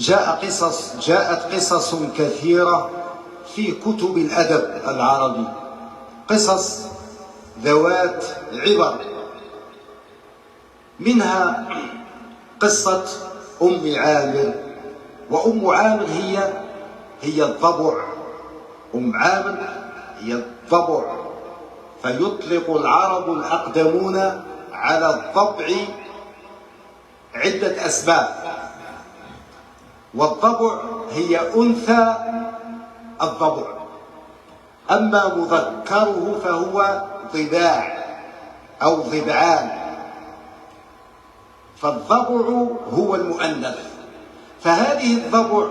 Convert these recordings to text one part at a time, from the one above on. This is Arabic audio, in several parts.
جاءت قصص كثيرة في كتب الأدب العربي، قصص ذوات عبر، منها قصة أم عامر. وأم عامر هي الضبع. أم عامر هي الضبع، فيطلق العرب الأقدمون على الضبع عدة أسباب. والضبع هي أنثى الضبع، أما مذكره فهو ضباع أو ضبعان، فالضبع هو المؤنث. فهذه الضبع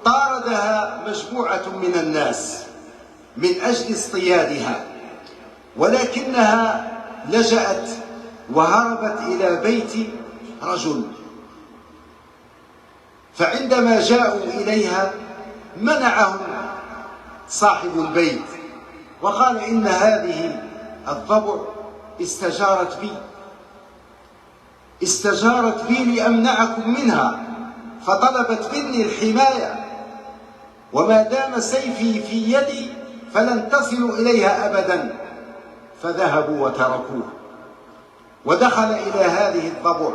طاردها مجموعة من الناس من أجل اصطيادها، ولكنها لجأت وهربت إلى بيت رجل. فعندما جاءوا إليها منعهم صاحب البيت وقال: إن هذه الضبع استجارت بي لأمنعكم منها، فطلبت مني الحماية، وما دام سيفي في يدي فلن تصلوا إليها أبدا. فذهبوا وتركوه، ودخل إلى هذه الضبع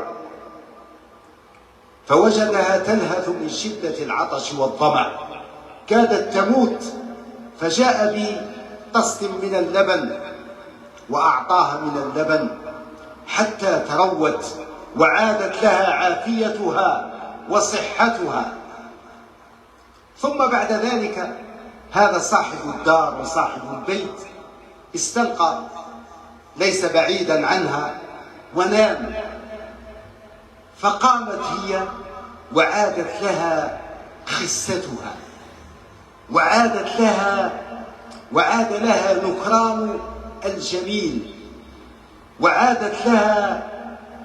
فوجدها تلهث من شدة العطش والظمأ، كادت تموت، فجاء بطست من اللبن وأعطاها من اللبن حتى تروت وعادت لها عافيتها وصحتها. ثم بعد ذلك هذا صاحب الدار وصاحب البيت استلقى ليس بعيدا عنها ونام، فقامت هي وعادت لها خستها، وعاد لها نكران الجميل، وعادت لها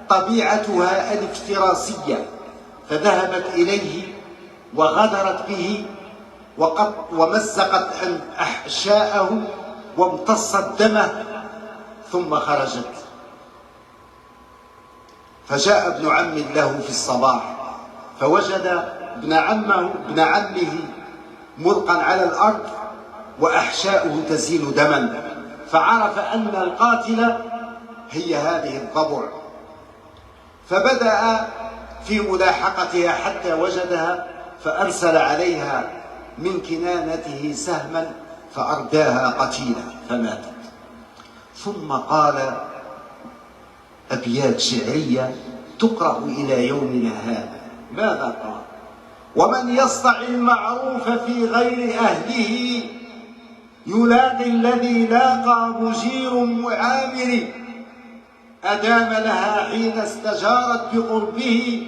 طبيعتها الافتراسية. فذهبت إليه وغدرت به ومزقت أحشاءه وامتصت دمه، ثم خرجت. فجاء ابن عم له في الصباح فوجد ابن عمه ملقا على الأرض وأحشاؤه تزيل دما، فعرف أن القاتل هي هذه الضبع، فبدأ في ملاحقتها حتى وجدها، فأرسل عليها من كنانته سهما فأرداها قتيلا فماتت. ثم قال أبيات شعرية تقرأ إلى يومنا هذا. ماذا قال؟ ومن يصنع المعروف في غير أهله يلاقي الذي لاقى مجير معامر، أدام لها حين استجارت بقربه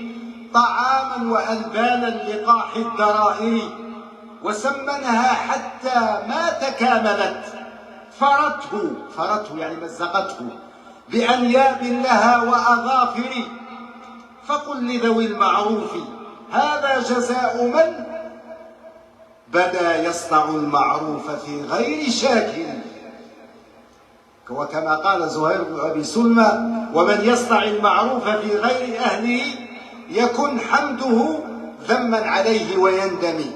طعاما وألبانا لقاح الدرائر، وسمنها حتى ما تكاملت فرته يعني مزقته بأنياب لها وأظافر. فقل لذوي المعروف هذا جزاء من بدا يصنع المعروف في غير شاكر. وكما قال زهير بن أبي سلمى: ومن يصنع المعروف في غير أهله يكن حمده ذما عليه ويندمي.